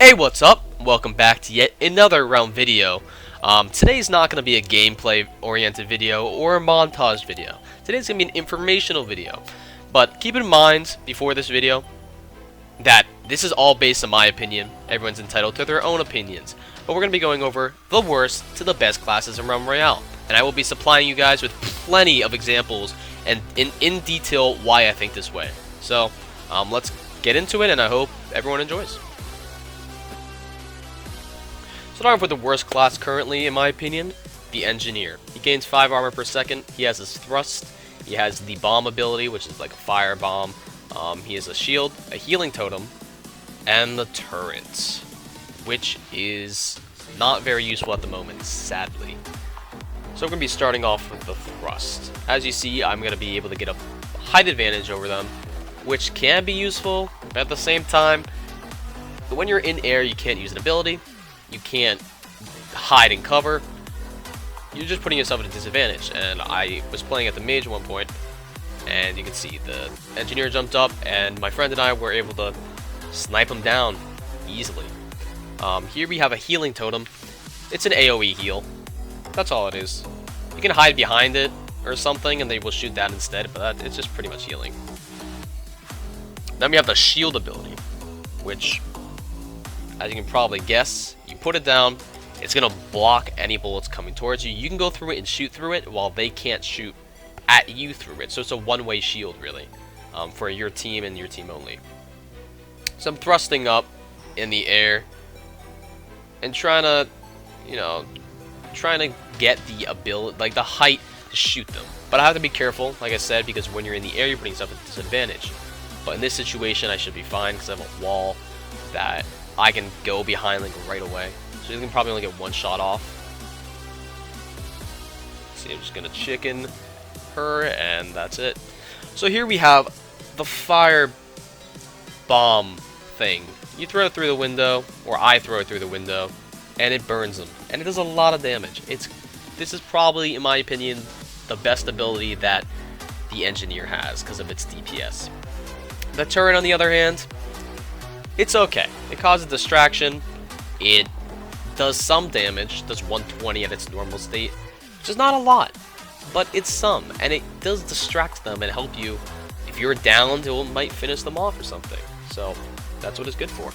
Hey, what's up? Welcome back to yet another round video. Today's not going to be a gameplay oriented video or a montage video. Today's going to be an informational video. But keep in mind, before this video, that this is all based on my opinion. Everyone's entitled to their own opinions. But we're going to be going over the worst to the best classes in Realm Royale. And I will be supplying you guys with plenty of examples and in detail why I think this way. So, let's get into it, and I hope everyone enjoys. Starting off with the worst class currently, in my opinion, the Engineer. He gains 5 armor per second, he has his thrust, he has the bomb ability, which is like a fire bomb, he has a shield, a healing totem, and the turret, which is not very useful at the moment, sadly. So we're going to be starting off with the thrust. As you see, I'm going to be able to get a height advantage over them, which can be useful, but at the same time, when you're in air, you can't use an ability. You can't hide and cover. You're just putting yourself at a disadvantage. And I was playing at the mage at one point, and you can see the Engineer jumped up, and my friend and I were able to snipe him down easily. Here we have a healing totem. It's an AoE heal. That's all it is. You can hide behind it or something, and they will shoot that instead, but it's just pretty much healing. Then we have the shield ability, which, as you can probably guess, you put it down, it's going to block any bullets coming towards you. You can go through it and shoot through it, while they can't shoot at you through it. So it's a one-way shield, really, for your team and your team only. So I'm thrusting up in the air and trying to get the ability, like the height to shoot them. But I have to be careful, like I said, because when you're in the air, you're putting yourself at a disadvantage. But in this situation, I should be fine, because I have a wall that I can go behind like right away. So you can probably only get one shot off. See, I'm just gonna chicken her, and that's it. So here we have the fire bomb thing. You throw it through the window, or I throw it through the window, and it burns them. And it does a lot of damage. This is probably, in my opinion, the best ability that the Engineer has because of its DPS. The turret, on the other hand, it's okay. It causes distraction. It does some damage. Does 120 at its normal state, which is not a lot, but it's some, and it does distract them and help you. If you're downed, it might finish them off or something. So that's what it's good for.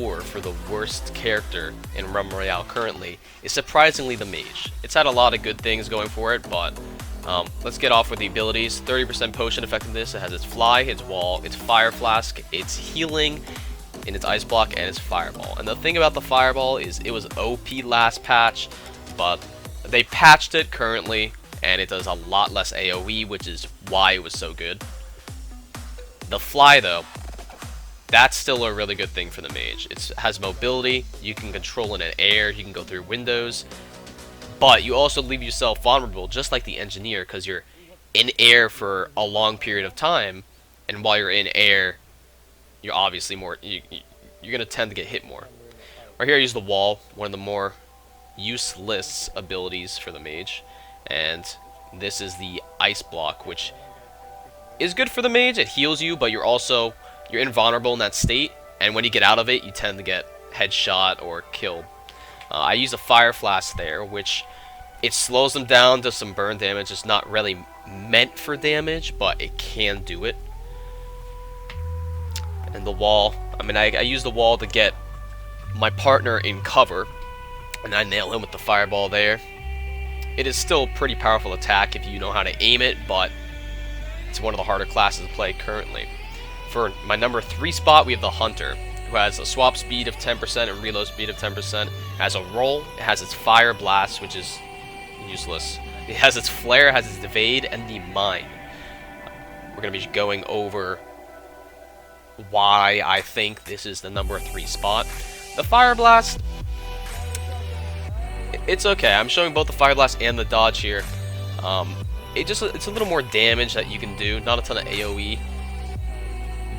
Or for the worst character in Realm Royale currently is surprisingly the Mage. It's had a lot of good things going for it, but let's get off with the abilities. 30% potion effectiveness. It has its fly, its wall, its fire flask, its healing, and its ice block, and its fireball. And the thing about the fireball is it was OP last patch, but they patched it currently, and it does a lot less AoE, which is why it was so good. The fly, though, that's still a really good thing for the mage. It has mobility. You can control it in air. You can go through windows. But you also leave yourself vulnerable, just like the Engineer, because you're in air for a long period of time, and while you're in air, you're obviously more you're gonna tend to get hit more. Right here, I use the wall, one of the more useless abilities for the mage, and this is the ice block, which is good for the mage. It heals you, but you're invulnerable in that state, and when you get out of it, you tend to get headshot or killed. I use a fire flask there, which it slows them down, does some burn damage. It's not really meant for damage, but it can do it. And the wall, I use the wall to get my partner in cover, and I nail him with the fireball there. It is still a pretty powerful attack if you know how to aim it, but it's one of the harder classes to play currently. For my number 3 spot, we have the Hunter, who has a swap speed of 10% and reload speed of 10%. It has a roll, it has its fire blast, which is useless. It has its flare, it has its evade, and the mine. We're going to be going over why I think this is the number 3 spot. The fire blast, it's okay. I'm showing both the fire blast and the dodge here. It's a little more damage that you can do, not a ton of AoE.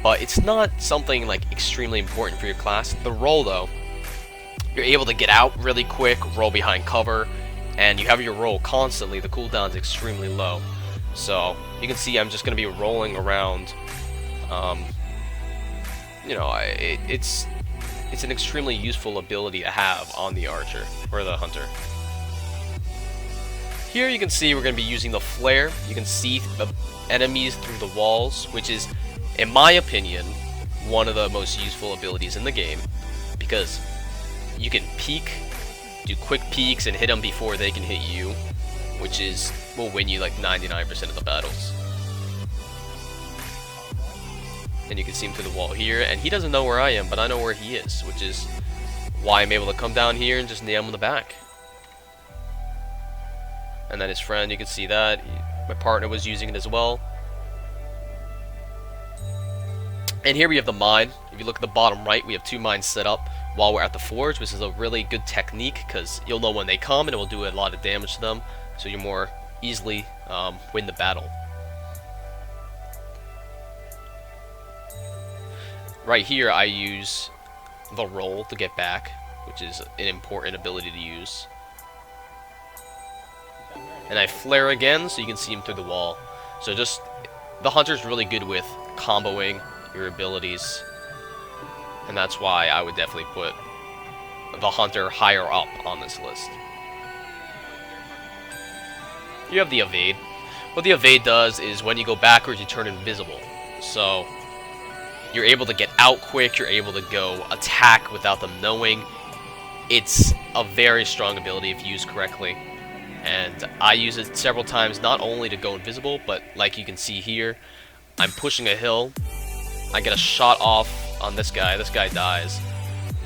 But it's not something like extremely important for your class. The roll, though, you're able to get out really quick, roll behind cover, and you have your roll constantly. The cooldown is extremely low. So you can see I'm just going to be rolling around you know, it's an extremely useful ability to have on the archer or the hunter. Here you can see we're going to be using the flare. You can see the enemies through the walls, which is, in my opinion, one of the most useful abilities in the game, because you can peek, do quick peeks, and hit them before they can hit you, which will win you like 99% of the battles. And you can see him through the wall here, and he doesn't know where I am, but I know where he is, which is why I'm able to come down here and just nail him in the back. And then his friend, you can see that. My partner was using it as well. And here we have the mine. If you look at the bottom right, we have 2 mines set up while we're at the forge, which is a really good technique because you'll know when they come and it will do a lot of damage to them, so you more easily win the battle. Right here I use the roll to get back, which is an important ability to use. And I flare again so you can see him through the wall. So just, the hunter's really good with comboing your abilities, and that's why I would definitely put the hunter higher up on this list. You have the evade. What the evade does is when you go backwards you turn invisible. So you're able to get out quick, you're able to go attack without them knowing. It's a very strong ability if used correctly. And I use it several times, not only to go invisible, but like you can see here, I'm pushing a hill, I get a shot off on this guy dies,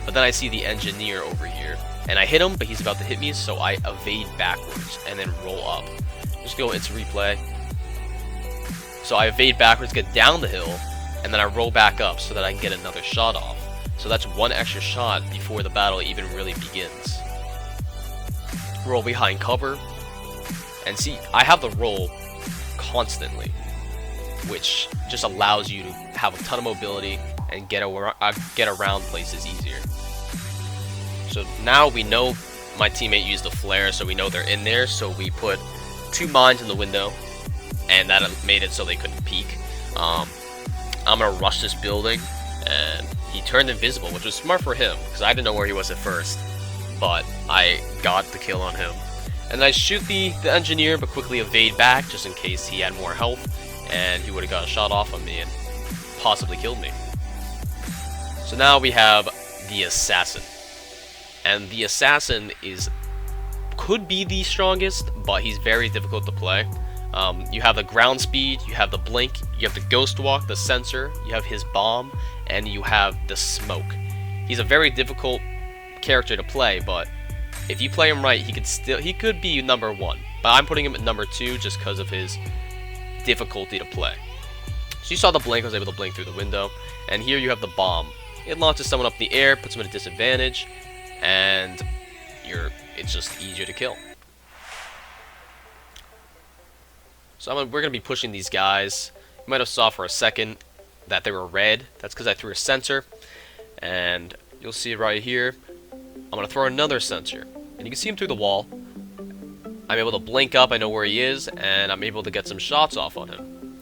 but then I see the engineer over here, and I hit him, but he's about to hit me, so I evade backwards, and then roll up. Just go into replay. So I evade backwards, get down the hill, and then I roll back up so that I can get another shot off. So that's 1 extra shot before the battle even really begins. Roll behind cover, and see, I have the roll constantly, which just allows you to have a ton of mobility and get around places easier. So now we know my teammate used the flare, so we know they're in there, so we put 2 mines in the window, and that made it so they couldn't peek. I'm gonna rush this building, and he turned invisible, which was smart for him, because I didn't know where he was at first. But I got the kill on him. And I shoot the engineer, but quickly evade back, just in case he had more health, and he would have got a shot off on me and possibly killed me. So now we have the assassin. And the assassin could be the strongest, but he's very difficult to play. You have the ground speed, you have the blink, you have the ghost walk, the sensor, you have his bomb, and you have the smoke. He's a very difficult character to play, but if you play him right, he could be number 1, but I'm putting him at number 2 just because of his difficulty to play. So you saw the blink, I was able to blink through the window, and here you have the bomb. It launches someone up in the air, puts them at a disadvantage, and it's just easier to kill. So we're going to be pushing these guys. You might have saw for a second that they were red. That's because I threw a sensor, and you'll see it right here. I'm going to throw another sensor, and you can see him through the wall. I'm able to blink up, I know where he is, and I'm able to get some shots off on him.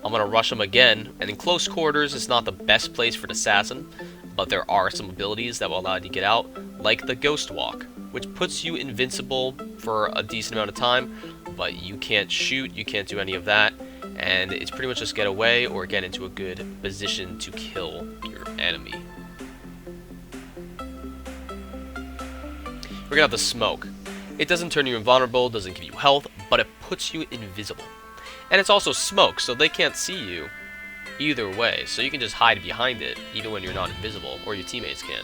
I'm going to rush him again, and in close quarters, it's not the best place for an assassin, but there are some abilities that will allow you to get out, like the Ghost Walk, which puts you invincible for a decent amount of time, but you can't shoot, you can't do any of that, and it's pretty much just get away or get into a good position to kill your enemy. We're gonna have the smoke. It doesn't turn you invulnerable, doesn't give you health, but it puts you invisible. And it's also smoke, so they can't see you either way, so you can just hide behind it, even when you're not invisible, or your teammates can.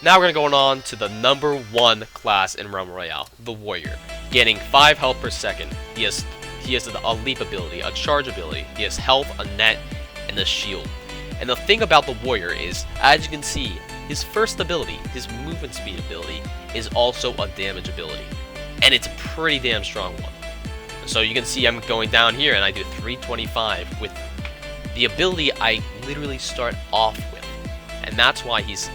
Now we're going on to the number 1 class in Realm Royale, the Warrior. Getting 5 health per second. He has a leap ability, a charge ability, he has health, a net, and a shield. And the thing about the Warrior is, as you can see, his first ability, his movement speed ability, is also a damage ability. And it's a pretty damn strong one. So you can see I'm going down here and I do 325 with the ability I literally start off with. And that's why he's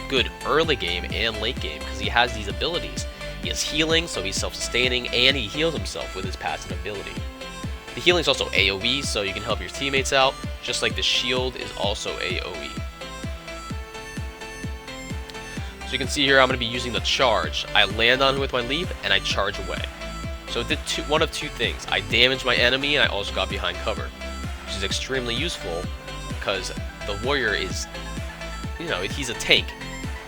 good early game and late game, because he has these abilities. He has healing, so he's self-sustaining, and he heals himself with his passive ability. The healing is also AoE, so you can help your teammates out, just like the shield is also AoE. So you can see here I'm going to be using the charge. I land on him with my leap, and I charge away. So it did one of two things. I damaged my enemy, and I also got behind cover, which is extremely useful, because the warrior is, you know, he's a tank.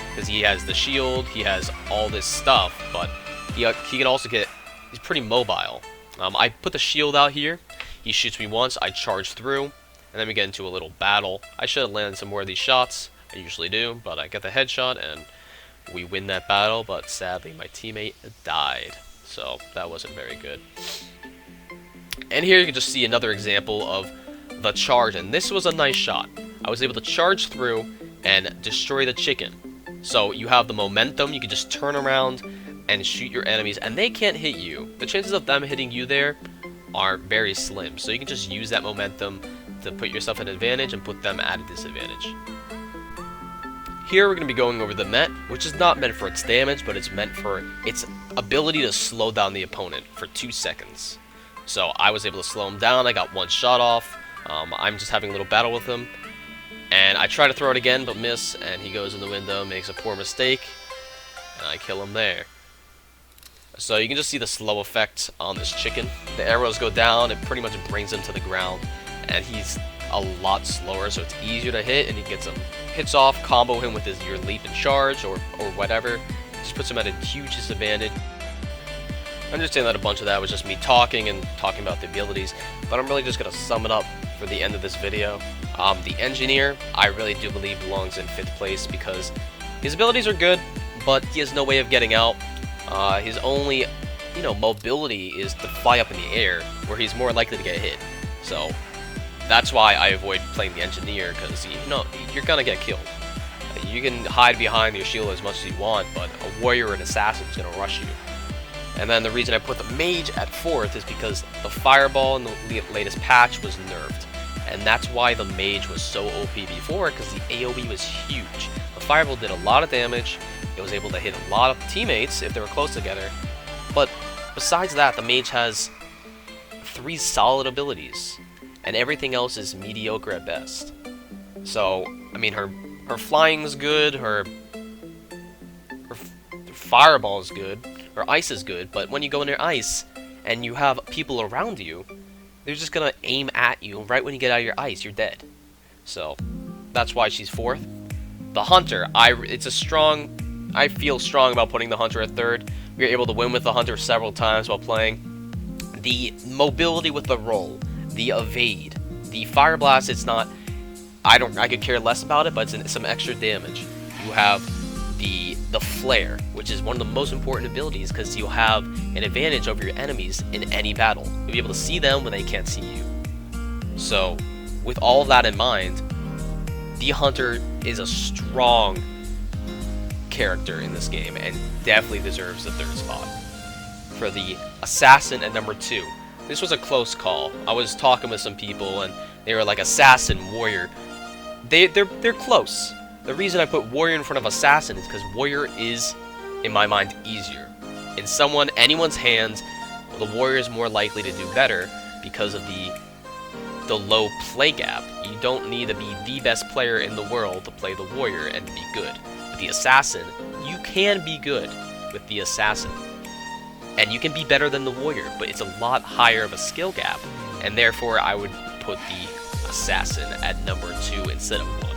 Because he has the shield, he has all this stuff, but he can also get, he's pretty mobile. I put the shield out here, he shoots me once, I charge through, and then we get into a little battle. I should have landed some more of these shots, I usually do, but I get the headshot, and we win that battle, but sadly my teammate died. So that wasn't very good. And here you can just see another example of the charge, and this was a nice shot. I was able to charge through and destroy the chicken. So you have the momentum, you can just turn around and shoot your enemies, and they can't hit you. The chances of them hitting you there are very slim, so you can just use that momentum to put yourself at an advantage and put them at a disadvantage. Here we're going to be going over the Met, which is not meant for its damage, but it's meant for its ability to slow down the opponent for 2 seconds. So I was able to slow him down, I got one shot off, I'm just having a little battle with him, and I try to throw it again, but miss, and he goes in the window, makes a poor mistake, and I kill him there. So you can just see the slow effect on this chicken. The arrows go down, it pretty much brings him to the ground, and he's a lot slower, so it's easier to hit, and he gets some hits off, combo him with your leap and charge, or whatever. Just puts him at a huge disadvantage. I understand that a bunch of that was just me talking about the abilities, but I'm really just going to sum it up for the end of this video. The engineer, I really do believe belongs in 5th place because his abilities are good, but he has no way of getting out. His only, mobility is to fly up in the air, where he's more likely to get hit. So that's why I avoid playing the engineer, because you're gonna get killed. You can hide behind your shield as much as you want, but a warrior or an assassin is gonna rush you. And then the reason I put the mage at 4th is because the fireball in the latest patch was nerfed. And that's why the mage was so OP before, because the AoE was huge. The fireball did a lot of damage, it was able to hit a lot of teammates if they were close together. But besides that, the mage has 3 solid abilities, and everything else is mediocre at best. So, I mean, her flying's good, her fireball is good, her ice is good, but when you go near ice, and you have people around you, they're just gonna aim at you, and right when you get out of your ice, you're dead. So, that's why she's 4th. The hunter, I feel strong about putting the hunter at 3rd. We were able to win with the hunter several times while playing. The mobility with the roll, the evade, the fire blast, it's not, I could care less about it, but it's some extra damage. You have the flare, which is one of the most important abilities, because you'll have an advantage over your enemies in any battle. You'll be able to see them when they can't see you. So, with all of that in mind, the hunter is a strong character in this game, and definitely deserves the 3rd spot. For the assassin at number 2, this was a close call. I was talking with some people, and they were like, assassin, warrior. They're close. The reason I put warrior in front of assassin is because warrior is, in my mind, easier. In anyone's hands, the warrior is more likely to do better because of the low play gap. You don't need to be the best player in the world to play the warrior and to be good. With the assassin, you can be good with the assassin. And you can be better than the warrior, but it's a lot higher of a skill gap, and therefore I would put the assassin at number 2 instead of 1.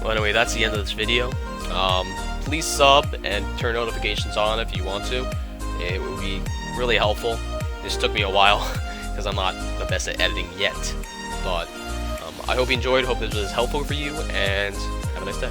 Well, anyway, that's the end of this video. Please sub and turn notifications on if you want to. It would be really helpful. This took me a while, because I'm not the best at editing yet. But I hope you enjoyed, hope this was helpful for you, and have a nice day.